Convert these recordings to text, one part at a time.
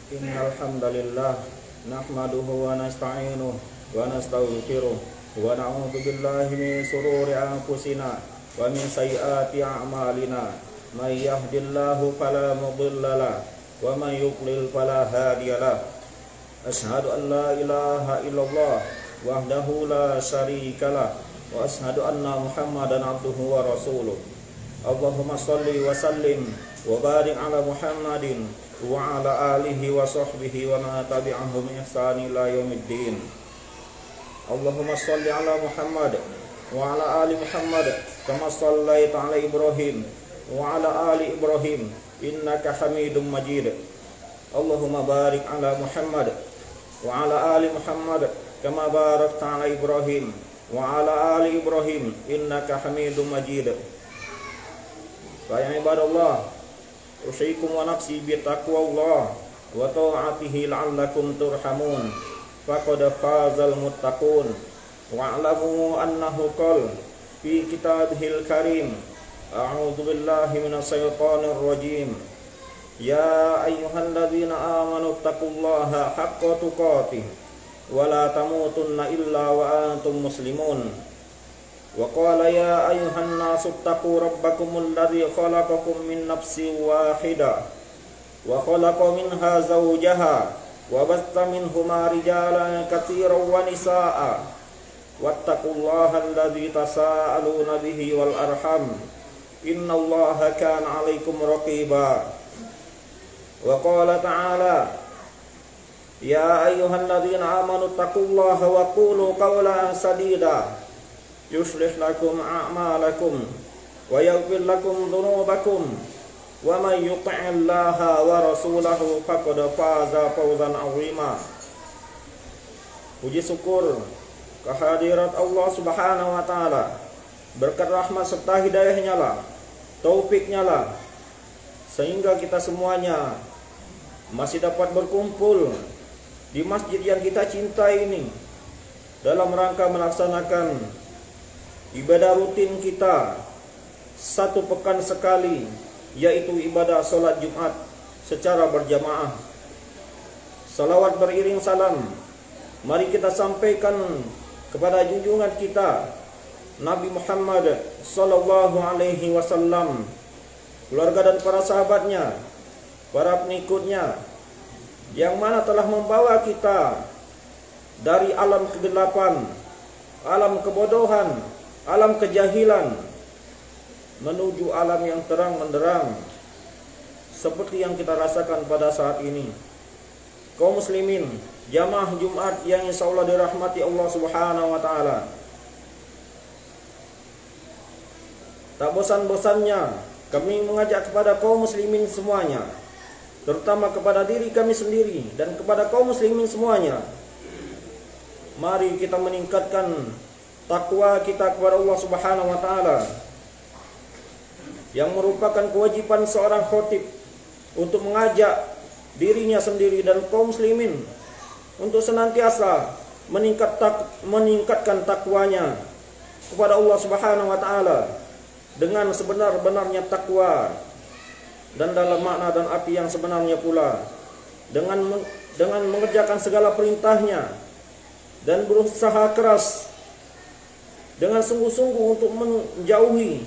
Innal hamdalillah nahmaduhu wa nasta'inuhu wa nastaghfiruh wa na'udzu billahi min shururi anfusina wa min sayyiati a'malina. May yahdihillahu fala mudilla lahu wa may yudlil fala hadiya lahu. Asyhadu an la ilaha illallah wahdahu la syarika lahu wa asyhadu anna Muhammadan abduhu wa rasuluh. Allahumma shalli wa sallim wa barik ala Muhammadin wa ala alihi wa sahbihi wa ma tabi'ahum ihsani ila yaumiddin. Allahumma shalli ala Muhammad wa ala ali Muhammad kama shallaita ala Ibrahim wa ala ali Ibrahim innaka Hamidum Majid. Allahumma barik ala Muhammad wa ala ali Muhammad kama barakta ala Ibrahim wa ala ali Ibrahim innaka Hamidum Majid. Ya ibadallah, usikum wa nafsi bi taqwallah wa ta'atihi la'allakum turhamun. Faqad fazal muttaqun. Wa'lamu annahu qala fi kitabihil karim, a'udzu billahi minasy syaithanir rajim. Ya ayyuhalladzina amanu taqullaha haqqa tuqatih wa la tamutunna illa wa antum muslimun. Wa qala ya ayyuhan nasu taqu rabbakumul ladzi khalaqakum min nafsin wahidah wa khalaqa minha zawjaha wa batha minhuma rijalan katsiran wa nisaa'a wattaqullaha alladzi tasaaluna bihi wal arham innallaha kana 'alaikum raqiba. Wa qala ta'ala ya ayyuhalladzina amanu taqullaha wa qulu qawlan sadida yuslih lakum a'malakum wa yaghfir lakum dhunubakum wa may yuti'illaha wa rasulahu faqad faza fawzan 'azima. Puji syukur kehadirat Allah Subhanahu wa taala, berkat rahmat serta hidayahnya lah, taufiknya lah, sehingga kita semuanya masih dapat berkumpul di masjid yang kita cintai ini dalam rangka melaksanakan ibadah rutin kita satu pekan sekali, yaitu ibadah sholat Jumat secara berjamaah. Salawat beriring salam mari kita sampaikan kepada junjungan kita Nabi Muhammad sallallahu alaihi wasallam, keluarga dan para sahabatnya, para pengikutnya, yang mana telah membawa kita dari alam kegelapan, alam kebodohan, alam kejahilan menuju alam yang terang menderang seperti yang kita rasakan pada saat ini. Kaum muslimin, jamaah Jumat yang insyaallah dirahmati Allah Subhanahu wa taala, tak bosan-bosannya kami mengajak kepada kaum muslimin semuanya, terutama kepada diri kami sendiri dan kepada kaum muslimin semuanya, mari kita meningkatkan takwa kita kepada Allah Subhanahu wa taala, yang merupakan kewajiban seorang khatib untuk mengajak dirinya sendiri dan kaum muslimin untuk senantiasa meningkatkan takwanya kepada Allah Subhanahu wa taala dengan sebenar-benarnya takwa, dan dalam makna dan arti yang sebenarnya pula, dengan mengerjakan segala perintahnya dan berusaha keras dengan sungguh-sungguh untuk menjauhi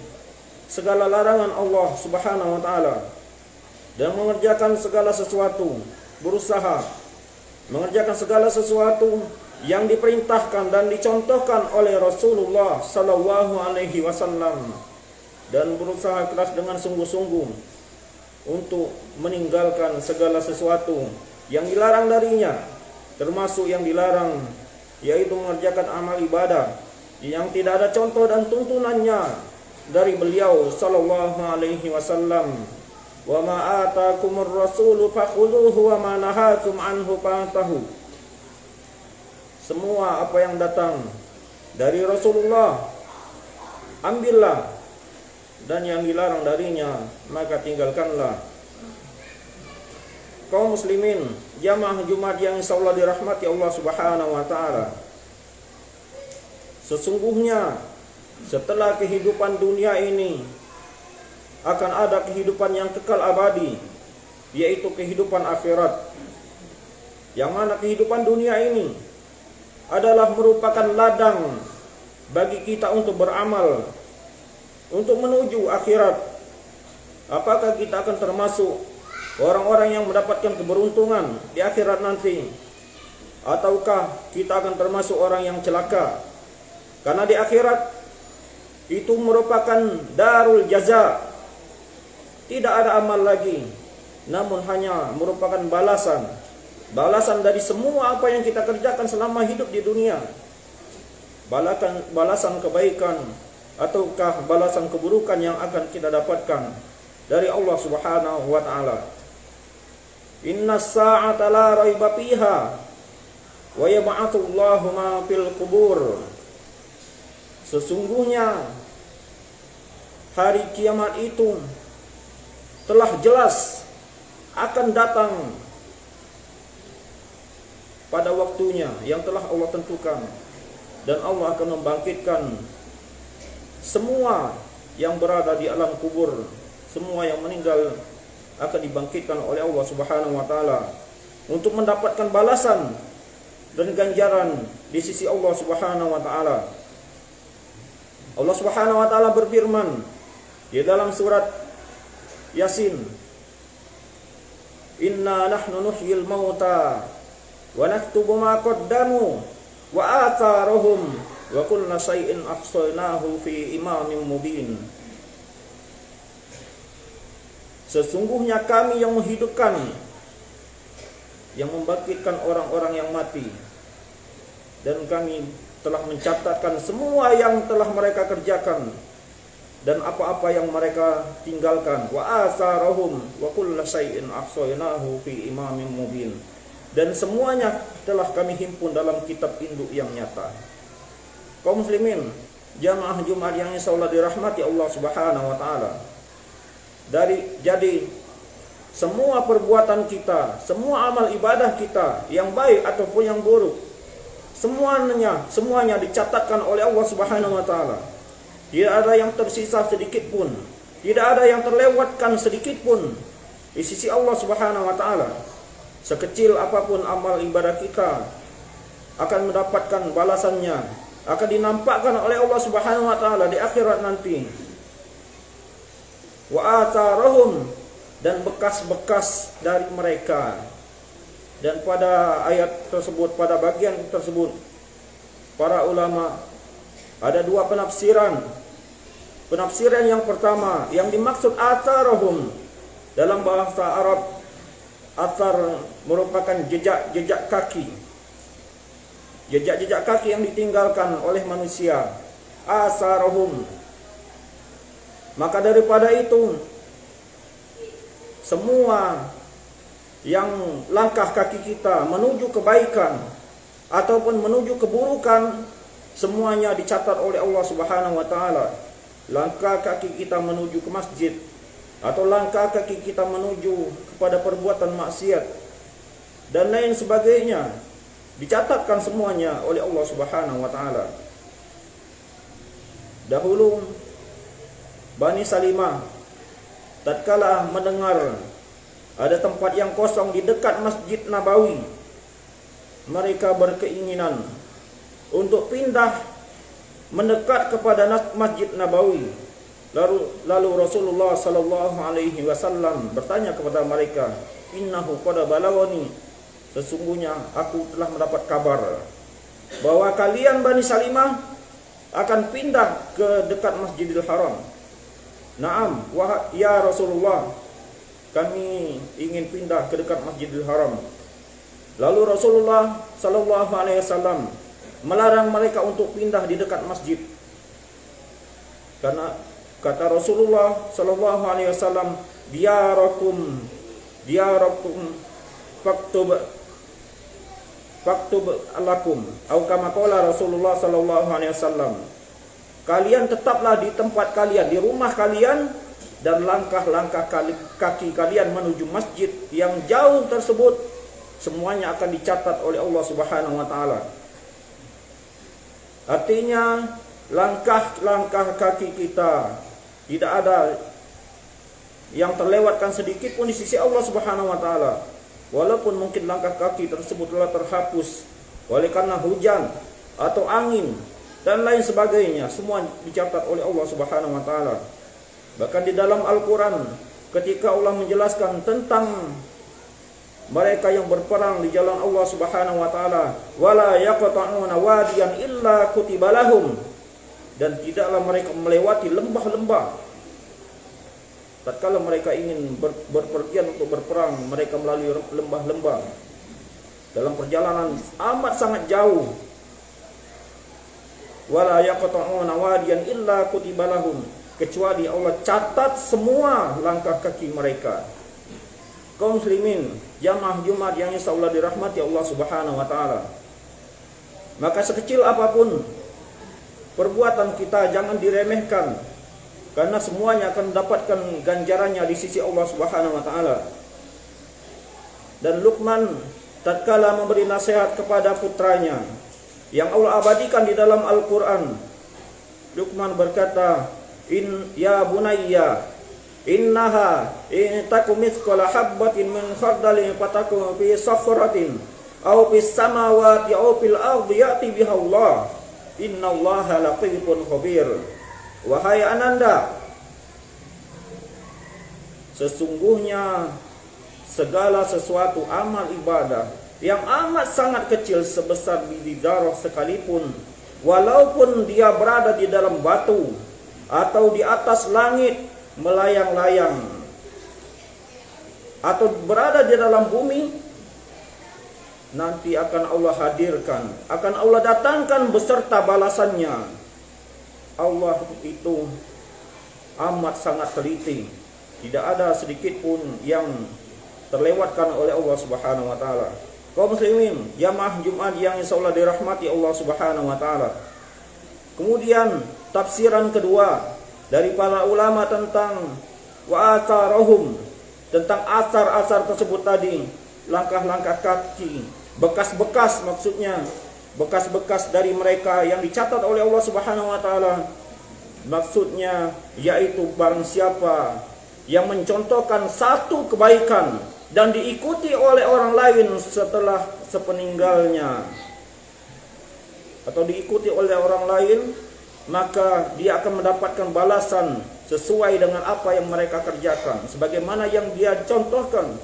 segala larangan Allah Subhanahu wa taala, dan mengerjakan segala sesuatu, berusaha mengerjakan segala sesuatu yang diperintahkan dan dicontohkan oleh Rasulullah sallallahu alaihi wasallam, dan berusaha keras dengan sungguh-sungguh untuk meninggalkan segala sesuatu yang dilarang darinya, termasuk yang dilarang yaitu mengerjakan amal ibadah yang tidak ada contoh dan tuntunannya dari beliau sallallahu alaihi wasallam. Wa ma atakumur rasulu fakhudhuhu wa ma nahakum anhu fantahu. Semua apa yang datang dari Rasulullah ambillah, dan yang dilarang darinya maka tinggalkanlah. Kaum muslimin, jamaah Jumat yang insyaallah dirahmati Allah Subhanahu wa taala, sesungguhnya setelah kehidupan dunia ini akan ada kehidupan yang kekal abadi, yaitu kehidupan akhirat. yang mana kehidupan dunia ini adalah merupakan ladang bagi kita untuk beramal, untuk menuju akhirat. Apakah kita akan termasuk orang-orang yang mendapatkan keberuntungan di akhirat nanti, ataukah kita akan termasuk orang yang celaka? Karena di akhirat itu merupakan darul jaza. Tidak ada amal lagi, namun hanya merupakan balasan dari semua apa yang kita kerjakan selama hidup di dunia. Balasan kebaikan ataukah balasan keburukan yang akan kita dapatkan dari Allah Subhanahu wa taala. Innas sa'ata la raiba fiha wa yab'atsullahu ma fil qubur. Sesungguhnya hari kiamat itu telah jelas akan datang pada waktunya yang telah Allah tentukan, dan Allah akan membangkitkan semua yang berada di alam kubur. Semua yang meninggal akan dibangkitkan oleh Allah Subhanahu wa taala untuk mendapatkan balasan dan ganjaran di sisi Allah Subhanahu wa taala. Allah Subhanahu wa taala berfirman di dalam surat Yasin, "Inna nahnu nuhyil mauta wa naktubu ma qaddamu wa atharahum wa kullu shay'in ahsaynahu fi imamin mubin." Sesungguhnya kami yang menghidupkan, yang membangkitkan orang-orang yang mati, dan kami telah mencatatkan semua yang telah mereka kerjakan dan apa-apa yang mereka tinggalkan. Wa asarahum wa kullu shay'in ahsaynahu fi imamin mubin. Dan semuanya telah kami himpun dalam kitab induk yang nyata. Kaum muslimin, jamaah Jumat yang insyaallah dirahmati Allah Subhanahu wa taala. Jadi semua perbuatan kita, semua amal ibadah kita yang baik ataupun yang buruk, semuanya dicatatkan oleh Allah Subhanahu wa taala. Tidak ada yang tersisa sedikit pun, tidak ada yang terlewatkan sedikit pun di sisi Allah Subhanahu wa taala. Sekecil apapun amal ibadah kita akan mendapatkan balasannya, akan dinampakkan oleh Allah Subhanahu wa taala di akhirat nanti. Wa atharahum, dan bekas-bekas dari mereka. Dan pada ayat tersebut, pada bagian tersebut, para ulama ada dua penafsiran. Penafsiran yang pertama, yang dimaksud atharahum dalam bahasa Arab, athar merupakan jejak-jejak kaki. Jejak-jejak kaki yang ditinggalkan oleh manusia. Atharahum. Maka daripada itu, semua yang langkah kaki kita menuju kebaikan ataupun menuju keburukan, semuanya dicatat oleh Allah Subhanahu wa taala. Langkah kaki kita menuju ke masjid atau langkah kaki kita menuju kepada perbuatan maksiat dan lain sebagainya, dicatatkan semuanya oleh Allah Subhanahu wa taala. Dahulu Bani Salimah tatkala mendengar ada tempat yang kosong di dekat Masjid Nabawi, mereka berkeinginan untuk pindah mendekat kepada Masjid Nabawi. Lalu Rasulullah sallallahu alaihi wasallam bertanya kepada mereka, "Innahu qad balawani," sesungguhnya aku telah mendapat kabar bahwa kalian Bani Salimah akan pindah ke dekat Masjidil Haram. Naam, ya Rasulullah, kami ingin pindah ke dekat Masjidil Haram. Lalu Rasulullah sallallahu alaihi wasallam melarang mereka untuk pindah di dekat masjid. Karena kata Rasulullah sallallahu alaihi wasallam, diyarakum faktub alakum, atau kama qala Rasulullah sallallahu alaihi wasallam. Kalian tetaplah di tempat kalian, di rumah kalian, dan langkah-langkah kaki kalian menuju masjid yang jauh tersebut semuanya akan dicatat oleh Allah Subhanahu wa taala. Artinya langkah-langkah kaki kita tidak ada yang terlewatkan sedikit pun di sisi Allah Subhanahu wa taala. walaupun mungkin langkah kaki tersebut telah terhapus oleh karena hujan atau angin dan lain sebagainya, semua dicatat oleh Allah Subhanahu wa taala. Bahkan di dalam Al-Qur'an ketika Allah menjelaskan tentang mereka yang berperang di jalan Allah Subhanahu wa taala, wala yaqta'una wadiyan illa kutiba lahum, dan tidaklah mereka melewati lembah-lembah. Tatkala mereka ingin berpergian untuk berperang, mereka melalui lembah-lembah dalam perjalanan amat sangat jauh. Wala yaqta'una wadiyan illa kutiba lahum, kecuali Allah catat semua langkah kaki mereka. Kaum muslimin, jamaah Jumat yang insyaallah dirahmati Allah Subhanahu wa taala. Maka sekecil apapun perbuatan kita jangan diremehkan, karena semuanya akan mendapatkan ganjarannya di sisi Allah Subhanahu wa taala. Dan Luqman tatkala memberi nasihat kepada putranya yang Allah abadikan di dalam Al-Qur'an, Luqman berkata, ya bunayya innaha in takum mithqala habbatin min khardalin fatakum fi sakhratin aw fis samawati aw fil ardi ya'ti biha Allah innallaha latifun khabir. Wahai ananda, sesungguhnya segala sesuatu amal ibadah yang amat sangat kecil sebesar biji zarah sekalipun, walaupun dia berada di dalam batu atau di atas langit melayang-layang atau berada di dalam bumi, nanti akan Allah hadirkan, akan Allah datangkan beserta balasannya. Allah itu amat sangat teliti, tidak ada sedikit pun yang terlewatkan oleh Allah Subhanahu wa taala. Kaum muslimin, jamaah Jumat yang insyaallah dirahmati Allah Subhanahu wa taala. Kemudian tafsiran kedua dari para ulama tentang wa atharahum, tentang asar-asar tersebut tadi, langkah-langkah kaki, bekas-bekas, maksudnya bekas-bekas dari mereka yang dicatat oleh Allah Subhanahu wa taala. Maksudnya yaitu barang siapa yang mencontohkan satu kebaikan dan diikuti oleh orang lain setelah sepeninggalnya atau diikuti oleh orang lain, maka dia akan mendapatkan balasan sesuai dengan apa yang mereka kerjakan, sebagaimana yang dia contohkan.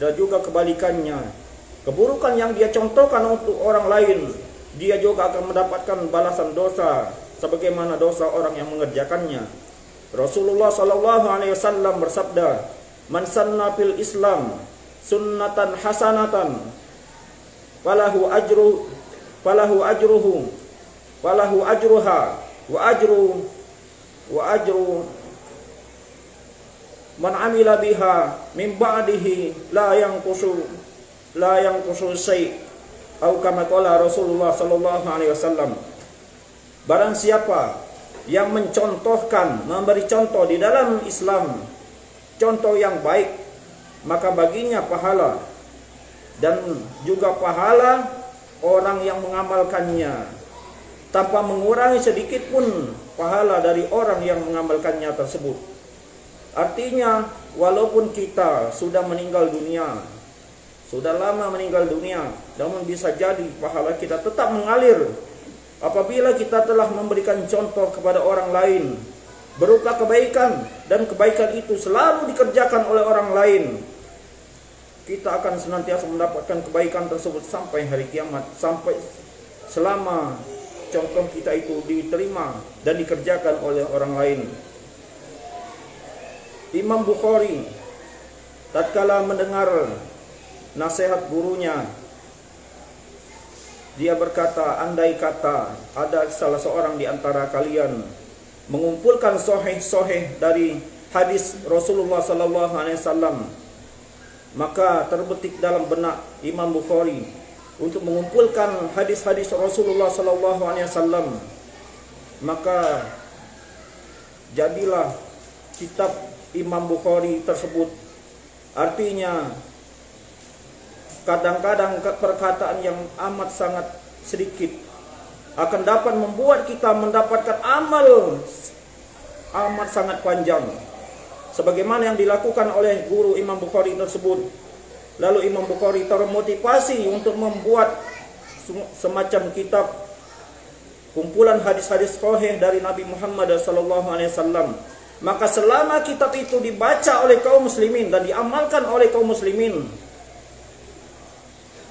Dan juga kebalikannya, keburukan yang dia contohkan untuk orang lain, dia juga akan mendapatkan balasan dosa sebagaimana dosa orang yang mengerjakannya. Rasulullah sallallahu alaihi wasallam bersabda, "Man sanna fil Islam sunnatan hasanatan falahu ajruha wa ajru man amila biha min ba'dihi la yanqusu syai'." Atau kama qala Rasulullah sallallahu alaihi wasallam, barang siapa yang mencontohkan, memberi contoh di dalam Islam, contoh yang baik, maka baginya pahala dan juga pahala orang yang mengamalkannya, tanpa mengurangi sedikit pun pahala dari orang yang mengamalkannya tersebut. Artinya, walaupun kita sudah meninggal dunia, sudah lama meninggal dunia, namun bisa jadi pahala kita tetap mengalir apabila kita telah memberikan contoh kepada orang lain berupa kebaikan, dan kebaikan itu selalu dikerjakan oleh orang lain. Kita akan senantiasa mendapatkan kebaikan tersebut sampai hari kiamat, sampai selama contoh kita itu diterima dan dikerjakan oleh orang lain. Imam Bukhari tatkala mendengar nasihat gurunya, dia berkata, andai kata ada salah seorang di antara kalian mengumpulkan sahih dari hadis Rasulullah sallallahu alaihi wasallam, maka terbetik dalam benak Imam Bukhari untuk mengumpulkan hadis-hadis Rasulullah sallallahu alaihi wasallam, maka jadilah kitab Imam Bukhari tersebut. Artinya kadang-kadang perkataan yang amat sangat sedikit akan dapat membuat kita mendapatkan amal amat sangat panjang, sebagaimana yang dilakukan oleh guru Imam Bukhari tersebut. Lalu Imam Bukhari termotivasi untuk membuat semacam kitab kumpulan hadis-hadis sahih dari Nabi Muhammad SAW. Maka selama kitab itu dibaca oleh kaum muslimin dan diamalkan oleh kaum muslimin,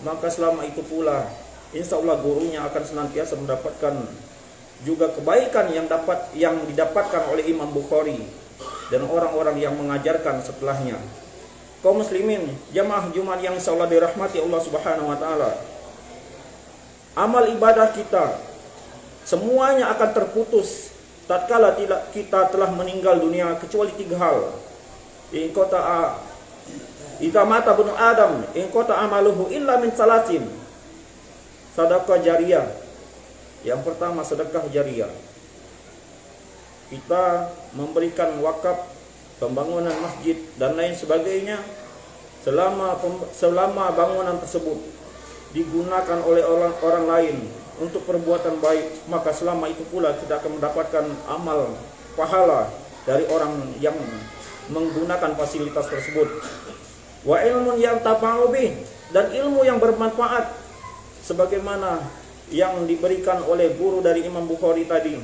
maka selama itu pula insya Allah gurunya akan senantiasa mendapatkan juga kebaikan yang didapatkan oleh Imam Bukhari dan orang-orang yang mengajarkan setelahnya. Kaum muslimin, jamaah Jumat yang insya Allah dirahmati Allah Subhanahu wa taala, amal ibadah kita semuanya akan terputus tatkala kita telah meninggal dunia, kecuali 3 hal. Idza mata ibnu Adam in qata amaluhu illa min salasin. Sedekah jariyah. Yang pertama sedekah jariyah. Kita memberikan wakaf, pembangunan masjid dan lain sebagainya, selama bangunan tersebut digunakan oleh orang lain untuk perbuatan baik, maka selama itu pula kita akan mendapatkan amal pahala dari orang yang menggunakan fasilitas tersebut. Wa ilmun yang tafa'u bih, dan ilmu yang bermanfaat sebagaimana yang diberikan oleh guru dari Imam Bukhari tadi.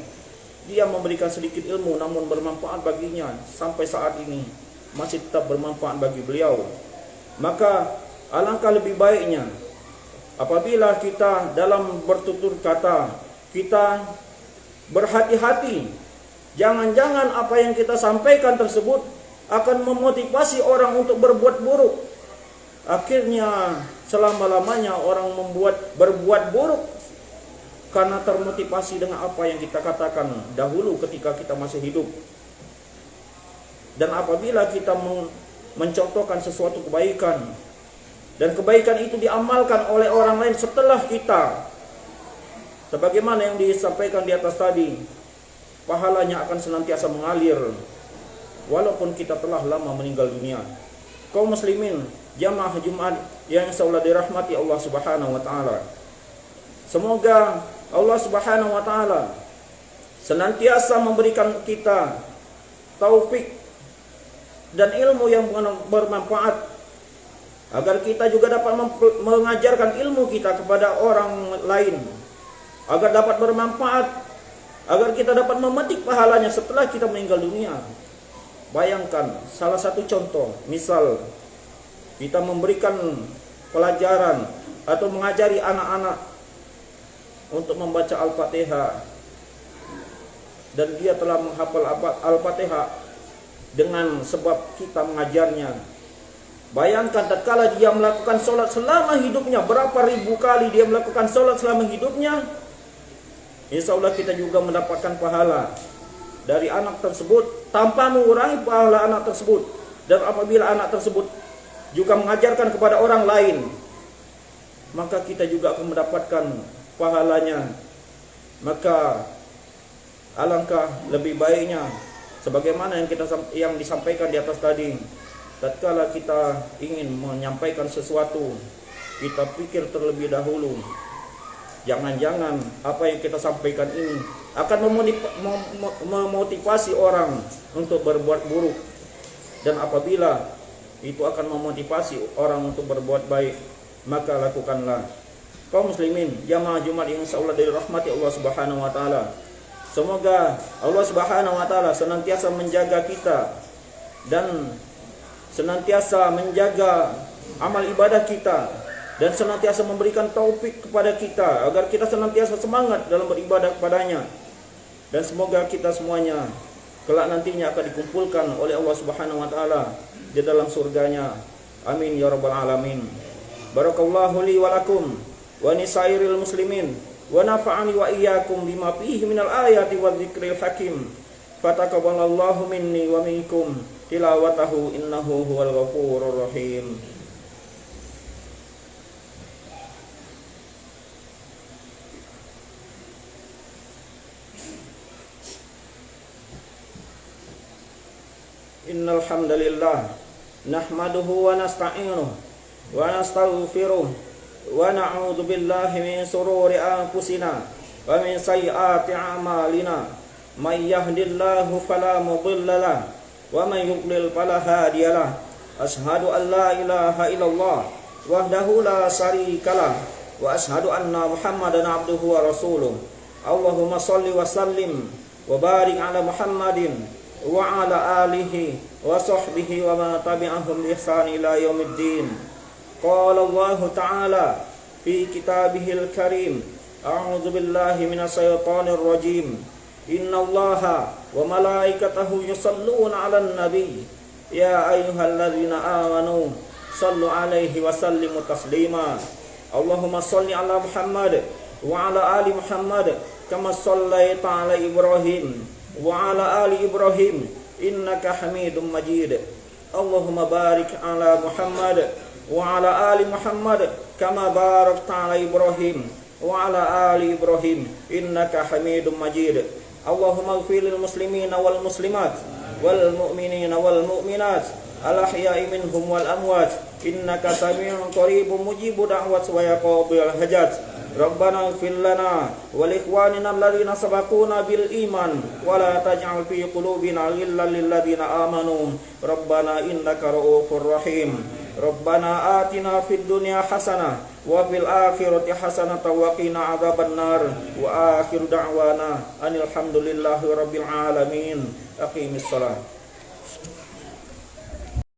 Dia memberikan sedikit ilmu namun bermanfaat baginya sampai saat ini masih tetap bermanfaat bagi beliau. Maka alangkah lebih baiknya apabila kita dalam bertutur kata kita berhati-hati, jangan-jangan apa yang kita sampaikan tersebut akan memotivasi orang untuk berbuat buruk. Akhirnya selama-lamanya orang berbuat buruk karena termotivasi dengan apa yang kita katakan dahulu ketika kita masih hidup. Dan apabila kita mencontohkan sesuatu kebaikan dan kebaikan itu diamalkan oleh orang lain setelah kita, sebagaimana yang disampaikan di atas tadi, pahalanya akan senantiasa mengalir walaupun kita telah lama meninggal dunia. Kaum muslimin, jamaah Jumat yang insyaallah dirahmati Allah Subhanahu wa taala. Semoga Allah Subhanahu wa taala senantiasa memberikan kita taufik dan ilmu yang bermanfaat agar kita juga dapat mengajarkan ilmu kita kepada orang lain, agar dapat bermanfaat, agar kita dapat memetik pahalanya setelah kita meninggal dunia. Bayangkan salah satu contoh, misal kita memberikan pelajaran atau mengajari anak-anak untuk membaca Al-Fatihah dan dia telah menghafal Al-Fatihah dengan sebab kita mengajarnya. Bayangkan tatkala dia melakukan sholat selama hidupnya, berapa ribu kali dia melakukan sholat selama hidupnya, insya Allah kita juga mendapatkan pahala dari anak tersebut tanpa mengurangi pahala anak tersebut. Dan apabila anak tersebut juga mengajarkan kepada orang lain, maka kita juga akan mendapatkan pahalanya. Maka alangkah lebih baiknya sebagaimana yang disampaikan di atas tadi, tatkala kita ingin menyampaikan sesuatu, kita pikir terlebih dahulu, jangan-jangan apa yang kita sampaikan ini akan memotivasi orang untuk berbuat buruk. Dan apabila itu akan memotivasi orang untuk berbuat baik, maka lakukanlah. Kaum muslimin, jamaah Jumat yang insyaallah dirahmati Allah Subhanahu wa taala. Semoga Allah Subhanahu wa taala senantiasa menjaga kita dan senantiasa menjaga amal ibadah kita dan senantiasa memberikan taufik kepada kita agar kita senantiasa semangat dalam beribadah kepadanya. Dan semoga kita semuanya kelak nantinya akan dikumpulkan oleh Allah Subhanahu wa taala di dalam surganya. Amin ya rabbal alamin. Barakallahu li wa lakum wa nisairil muslimin wa nafa'ani wa iyyakum bima fihi minal ayati wadh-dhikril hakim. Fataqabbalallahu minni wa minkum tilawatahu innahu huwal ghafurur rahim. Innal hamdalillah nahmaduhu wa nasta'inuhu wa nastaghfiruh wa na'udzu billahi min shururi anfusina wa min sayyiati a'malina. May yahdihillahu fala mudilla lahu wa may yudlil fala hadiya lahu. Asyhadu an la ilaha illallah wahdahu la syarikalah wa asyhadu anna Muhammadan abduhu wa rasuluh. Allahumma shalli wa sallim wa barik ala Muhammadin wa ala alihi wa sahbihi wa ma tabi'ahum bi ihsan ila yaumiddin. Qala Allah ta'ala fi kitabihil karim, a'udzu billahi minasyaitonir rajim. Innallaha wa malaikatahu yusholluna 'alan nabi ya ayyuhalladzina amanu shallu 'alaihi wa sallimu taslima. Allahumma shalli 'ala Muhammad wa 'ala ali Muhammad kama shallaita 'ala Ibrahim wa 'ala ali Ibrahim innaka Hamidum Majid. Allahumma barik 'ala Muhammad wa 'ala ali Muhammad kama barakta 'ala Ibrahim wa 'ala ali Ibrahim innaka Hamidum Majid. Allahumma ighfir lil muslimina wal muslimat wal mu'minina wal mu'minat al ahya'i minhum wal amwat innaka sami'un qaribun mujibud da'wat wa yaqbil hajat. Rabbana ighfir lana wa li ikhwanina alladhina sabaquna bil iman wa la taj'al fi qulubina ghillan lil ladzina amanu rabbana innaka ra'ufur rahim. Rabbana atina fid dunya hasanah wa fil akhirati hasanah wa qina adzabannar. Wa akhiru da'wana anil hamdulillahi rabbil alamin. Aqimis shalah.